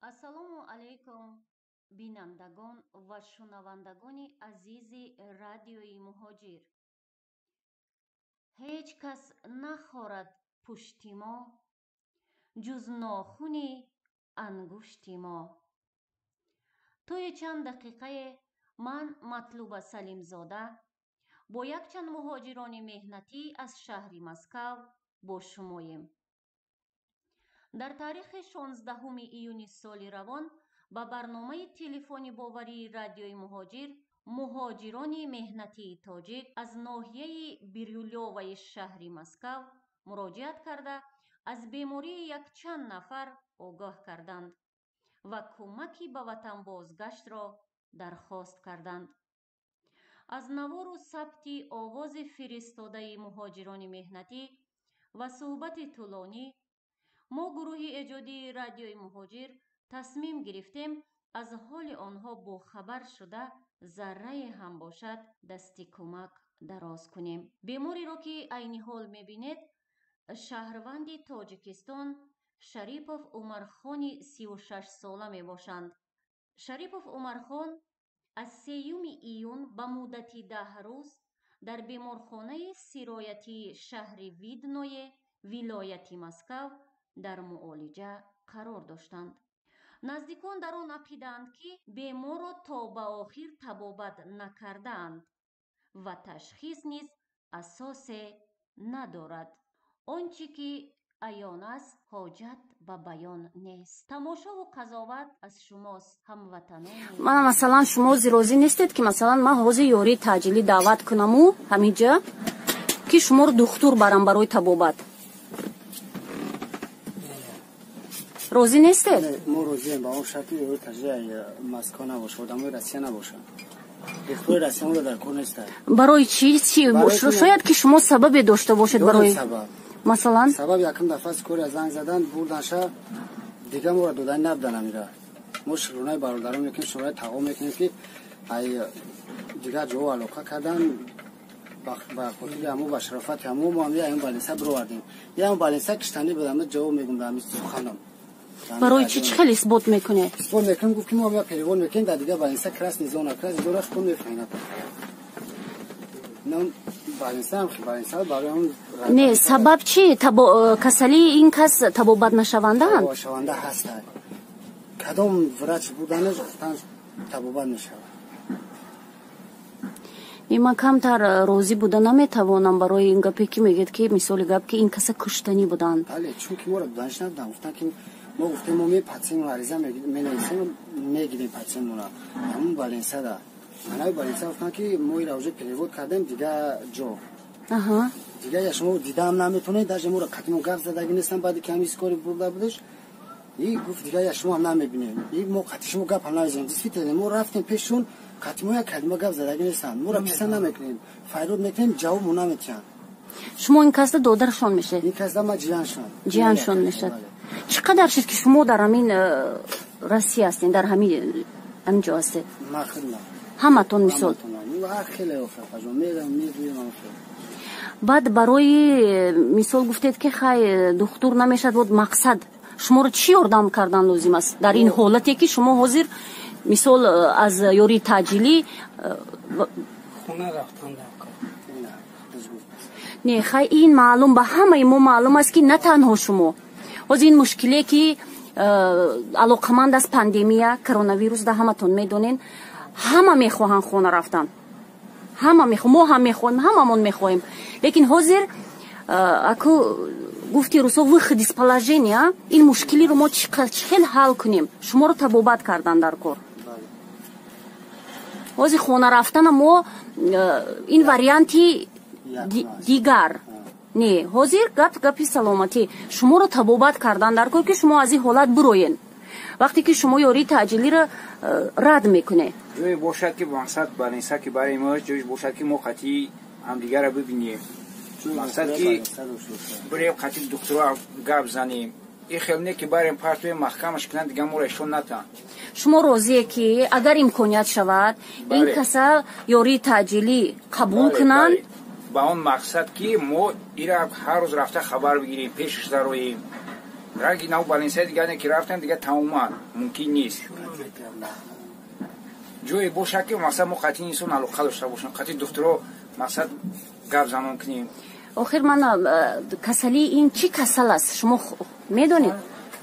ассалому алайкум бинандагон ва шунавандагони азизи радиои муҳоҷир. ҳеҷ кас нахорад пушти мо ҷуз нохуни ангушти мо. тои чанд дақиқае ман матлуба салимзода бо якчанд муҳоҷирони меҳнатӣ аз шаҳри Москав бо шумоем. дар таърихи 16 июни соли равон ба барномаи телефони боварии радиои муҳоҷир муҳоҷирони меҳнатии тоҷик аз ноҳияи Бирюлёваи шаҳри Москав муроҷиат карда аз бемории якчанд нафар огоҳ карданд ва кӯмаки ба ватан бозгаштро дархост карданд. аз навору сабти овози фиристодаи муҳоҷирони меҳнатӣ ва суҳбати тӯлонӣ мо гурӯҳи эҷодии радиои муҳоҷир тасмим гирифтем аз ҳоли онҳо бохабар шуда заррае ҳам бошад дасти кӯмак дароз кунем. бемориро ки айни ҳол мебинед шаҳрванди тоҷикистон Шарипов Умархони 36 сола мебошанд. Шарипов Умархон аз 3 июн ба муддати 10 рӯз дар беморхонаи сироятии шаҳри Видное вилояти Москав дар муолиҷа қарор доштанд. наздикон дар он ақидаанд ки беморро то ба охир табобат накардаанд ва ташхис низ асосе надорад. он чӣ ки аён аст ҳоҷат ба баён нест. тамошову қазоват аз шумост ҳамватанон. мана масалан шумо розӣ нестед ки масалан ман ҳозир ёрии таъҷилӣ даъват кунаму ҳаминҷа ки шуморо духтур барам барои табобат. розӣ нестед? мо розием ба он шарти ёрии таъҷилӣ Москва набоша, одамои Россия набоша. духтури Россияро дар кор неста. барои чӣ? шояд ки шумо сабабе дошта бошед барои масалан сабаб якум дафъа кори занг задан бурданша дига моро додани набдан амира. мо шӯронаи бародарон мекунем, шӯронаи тағом мекунем ки ай дига ҷо алоқа кардан ба хотири ҳамо ба шарофати ҳамо мо ҳамин аён балинса бировардем. яън балинса киштани будам ҷавоб мегум дар суханам. барои чӣ хеле исбот мекунед? исбот мекунем гуфт ки мо ҳамин перевод мекунем дар дига балинса красни зона хутон мефаҳинад. не сабаб чӣ? касалии ин кас табобат нашавандаанд? шаванда ҳаст. кадом врач буданаш гуфтан табобат мешавад. ман камтар розӣ буда наметавонам барои ин гапе ки мегӯед ки мисоли гап ки ин каса куштанӣ буданд. бале чунки моро буданаш набуданд. гуфтан ки мо гуфтем мо патсен ариза менависем мегирем патсенмона ҳамун балинсада анави балинса гуфтан ки мо ира уже перевод кардем дига ҷо дига я шумо дидаам наметонед даже моро қатимо гап задаги нестам баъди ки ҳамин кори бурда будеш и гуфт дига я шумо ҳам намебинем и мо қати шумо гап ҳам намезанем. действительно мо рафтем пешшон қатимо як калима гап задаги нестанд. моро писа намекунем, файрод мекунем, ҷавоб мо наметиҳанд. шумо ин касда додаршон мешед? ин касда ма ҷияншон мешад. чӣ қадар шид ки шумо дар ҳамин Россия ҳастед, дар ҳаминҷо ҳастед? ҳаматон мисол баъд барои мисол гуфтед ки хай духтур намешад вот мақсад шуморо чӣ ёрдам кардан лозим аст дар ин ҳолате ки шумо ҳозир мисол аз ёрии таъҷилӣ хона рафтан не хай ин маълум ба ҳамаи мо маълум аст ки на танҳо шумо ҳозир ин мушкиле ки алоқаманд аст пандемия коронавирус да ҳаматон медонен ҳама мехоҳанд хона рафтан мо ҳам мехоҳем ҳамамон мехоҳем лекин ҳозир аку гуфти русо выход из положения ин мушкилиро мо чӣ хел ҳал кунем шуморо табобат кардан дар кор ҳозир хона рафтана мо ин варианти дигар не ҳозир гапи саломатӣ шуморо табобат кардан дар кор ки шумо аз ин ҳолат бироен вақте ки шумо ёрии таъҷилиро рад мекунед ҷое бошад ки мақсад балинса ки барои мо ҷое бошад ки мо қатъи ҳамдигарро бибинем мақсад ки бирем қатъи духтуро гап занем ин хел не ки барем партоем маҳкамаш кунанд дига моро ишон натан. шумо розие ки агар имконият шавад ин каса ёрии таъҷилӣ қабул кунанд ба он мақсад ки мо ира ҳар рӯз рафта хабар бигирем пешаш зароем раги нав баленсияи дигане ки рафтем дига тамоман мумкин нест ҷое бошад ки мақсад мо қатъи инсон алоқа дошта бошем қатъи духтуро мақсад гап занон кунем. охир ман касали ин чӣ касал аст шумо медонед?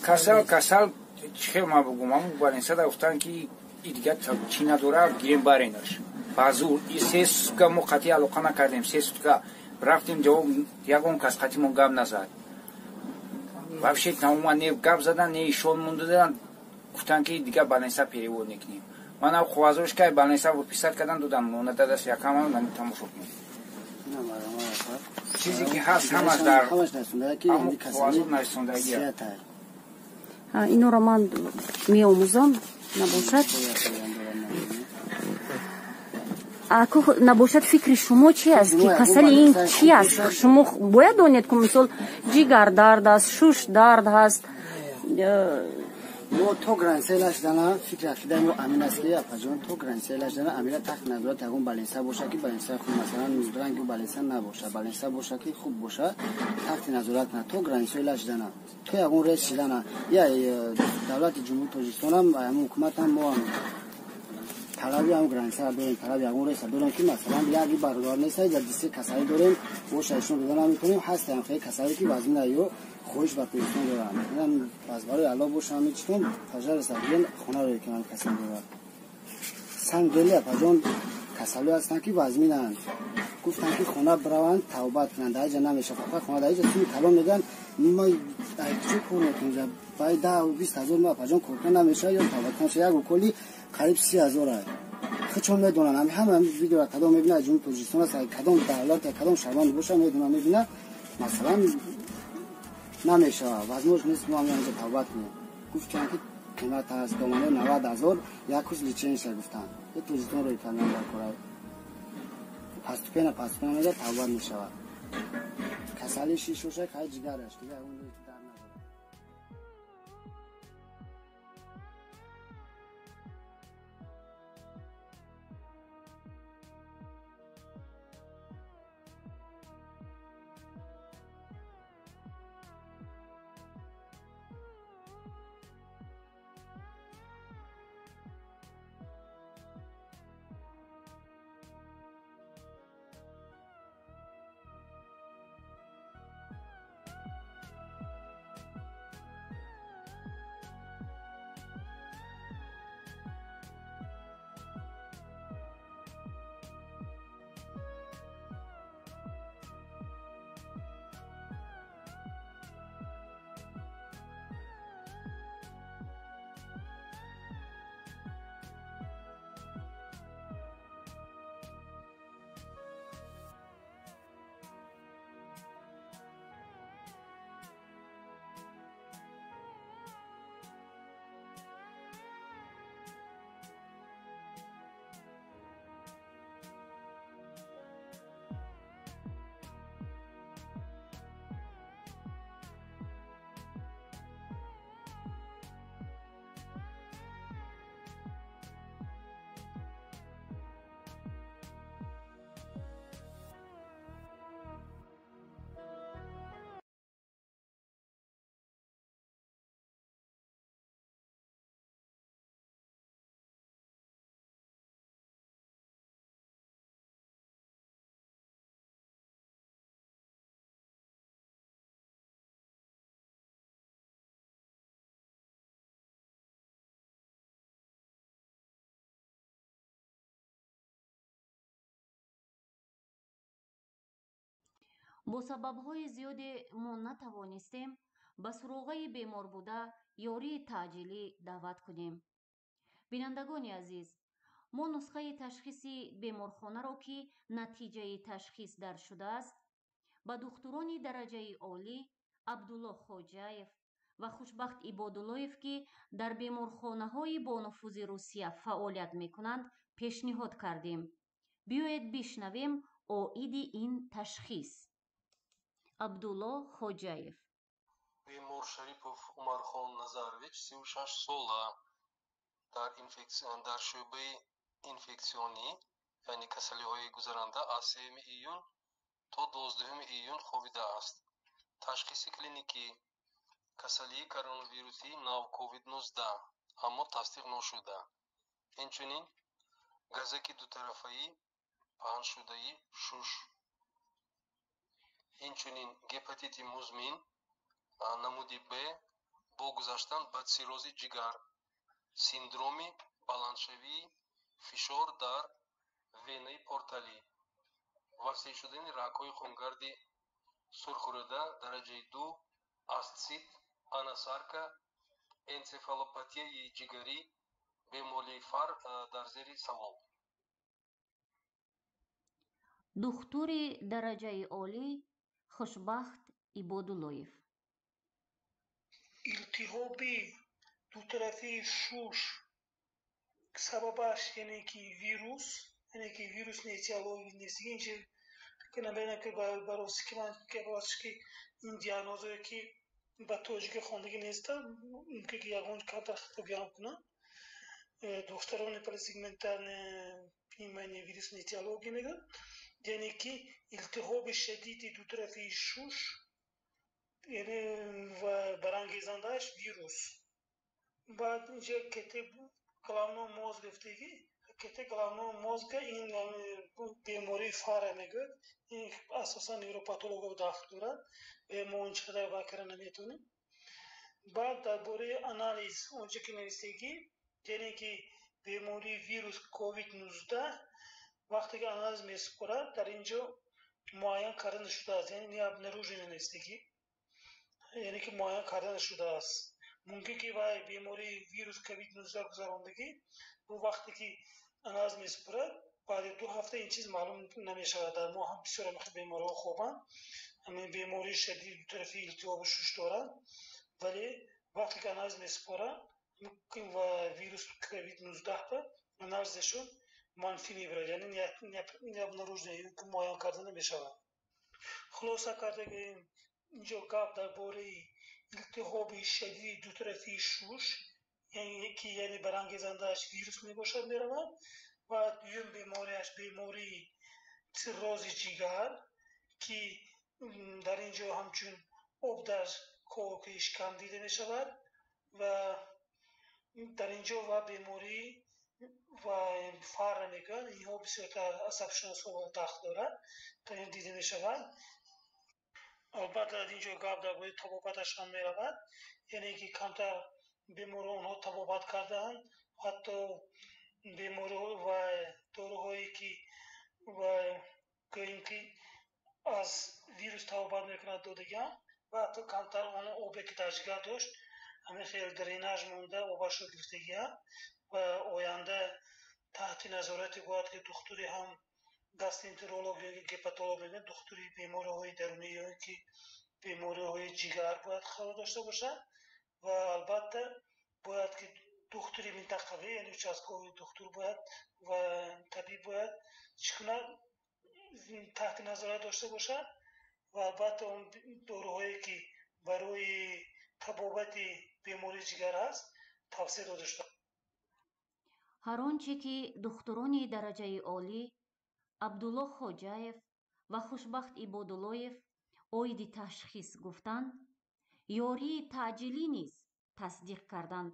касал чӣ хел ман бигӯм ҳамун баленсияда гуфтанд ки и дига чӣ надора гирем баренаш базур и 3 сутка мо қатъи алоқа накардем 3 сутка рафтем ҷавоб ягон кас қатъи мо гап назад вообще тамоман не гап задан не ишон мондадан гуфтанд ки дига баленсия перевод мекунем манам ховазош кай баленсия подписат кардан додам монада даст якам ман тамошо кунем чизе ки ҳаст ҳамаш дар ховазор нарисондагия инро ман меомӯзам набошад набошад фикри шумо чи аст ки касали ин чи аст шумо бояд донед ки мисол ҷигар дард аст шуш дард ҳаст мо то грансиялаш дана фикри ақидаи мо амин аст ки апаҷон то грансиялаш дана амина тахт назорат ягон баленсия боша ки баленсия хуб масалан музранги баленсия набоша баленсия боша ки хуб боша тахти назорат на то грансиялаш дана то ягон рейс шидана я давлати ҷумҳури тоҷикистонам ҳамун ҳукуматам мо талаби ҳам грансия дорем талаби ягон рейса дорем ки масалан яки бародаро неста дар диси касалӣ дорем боша ишон дода наметонем ҳастаям хеле касалӣ ки вазмина ё хоҳиш ба пешон дорам инам аз барои алло бошам мечитом пажареса биен хонаро ки ман касал дорам сангдели апаҷон касалӣ ҳастанд ки вазминанд гуфтанд ки хона бираванд тавбат кунанд дар ҷа намеша фақат хона дар ҷа суи калон медиҳанд ма чӣ кор мекунем баи 10-20 ҳазор ма апаҷон коркун намеша ё тавбат кунад як уколи қариб 30 000 хичон медонанд ҳама видео кадом мебинад ҷумҳури тоҷикистон аст кадом давлат кадом шаҳрванд боша медонад мебинад масалан намешава возможно нест мо ҳамҷа тавбат кунем гуфтанд ки қимат аст доманои 90 000 як рӯз лицензия гуфтанд ё тоҷикистонро италиан дар кора паступена меда тавбат мешавад касали шишоша кай ҷигараш дига ягон дар надорад бо сабабҳои зиёде мо натавонистем ба суроғаи беморбуда ёрии таъҷилӣ даъват кунем. бинандагони азиз, мо нусхаи ташхиси беморхонаро ки натиҷаи ташхис дарҷ шудааст ба духтурони дараҷаи олӣ абдулло хоҷаев ва хушбахт ибодуллоев ки дар беморхонаҳои бонуфузи Русия фаъолият мекунанд пешниҳод кардем. биёед бишнавем оиди ин ташхис. абдулло хоҷаев: бемор Шарипов Умархон Назарович 36 сола дар шӯъбаи инфексионӣ яъне касалиҳои гузаранда аз 3 июн то 12 июн хобидааст. ташхиси клиникӣ касалии коронавируси нав COVID-19 аммо тасдиқ нашуда. Инчунин газаки дутарафаӣ паҳншудаи шуш, инчунин гепатити музмин намуди Б бо гузаштан ба циррози ҷигар, синдроми баландшавии фишор дар венаи порталӣ, васеъ шудани рагҳои хунгарди сурхӯрда дараҷаи 2, астсит, анасарка, энцефалопатияи ҷигарӣ, бемории фар дар зери савол. духтури дараҷаи олӣ Хушбахт Ибодуллоев. илтиҳоби дутарафии шуш сабабаш яъне ки вирус нетиалоги нестиги инчи набинам ки бароси ки ман ки ин диагнозое ки ба тоҷика хондагӣ неста мумкин ки ягон камтар хитобиям кунам. Двухсторонняя полисегментарная пневмония вирус нетиалогии мегӯяд, яъне ки илтиҳоби шадиди дутарафии шуш яъне ва барангезандааш вирус. Баъд инҷа кете головной мозг гуфтагӣ, кете головной мозга ин бемории фара мегӯяд. Ин асосан невропатолого дахл дорад, мо ончақадар вай кара наметавонем. Баъд дар бораи анализ онча ки навистагӣ, яъне ки бемории вирус COVID-19 вақте ки анализ месупорад, дар инҷо муайян карда нашудааст, яъне не обнаружена навистагӣ, яъне ки муайян карда нашудааст. Мумкин ки вай бемории вирус COVID-19 гузарондагӣ, бо вақте ки анализ месупорад, баъди 2 ҳафта ин чиз маълум намешавад. Дар мо ҳам бисёр беморҳо хобанд, ҳамин бемории шадиди дутарафии илтиҳоби шуш доранд, вале вақте ки анализ месупорад ва вирус COVID-19 ба анализашон манфӣ мебарад, яъне необнаружена, муайян карда намешавад. хулоса карда инҷо гап дар бораи илтиҳоби шадиди дутарафии шуш, ки яъне барангезандааш вирус мебошад, меравад. ва дуюм бемориаш бемории циррози ҷигар, ки дар инҷо ҳамчун об дар коки ишкам дида мешавад ва дар инҷо ва бемории ва фара мегӯянд. Инҳо бисёртар асабшиносҳо дахл дорад, то ин дида мешавад. албатта дар инҷо гап дар бораи табобаташон меравад, яъне ки камтар беморҳо онҳо табобат кардаанд, ҳатто беморҳо ва доруҳое ки гӯем ки аз вирус табобат мекунад додагиам, ва ҳатто камтар он обе ки дар ҷигар дошт ҳамин хел дренаж монда обашро гирифтагиам ва оянда таҳти назорати бояд ки духтури ҳам гастроэнтеролог ё гепатолог мегӯяд, духтури бемориҳои дарунӣ ё ки бемориҳои ҷигар бояд хабар дошта бошад. ва албатта бояд ки духтури минтақавӣ, яъне участковый духтур бояд ва табиб бояд чӣ кунад, таҳти назорат дошта бошад ва албатта он доруҳое ки барои табобати бемории ҷигар аст тавсия дода шудааст. ҳар он че ки духтурони дараҷаи олӣ Абдулло Хоҷаев ва Хушбахт Ибодуллоев оиди ташхис гуфтанд, ёрии таъҷилӣ низ тасдиқ карданд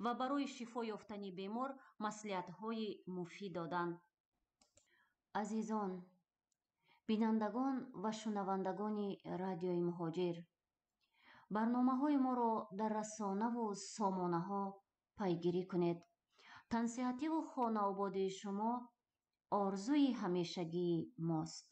ва барои шифо ёфтани бемор маслиҳатҳои муфид доданд. азизон бинандагон ва шунавандагони радиои Муҳоҷир, барномаҳои моро дар расонаву сомонаҳо пайгирӣ кунед. тансиҳативу хонаободии шумо орзуи ҳамешагии мост.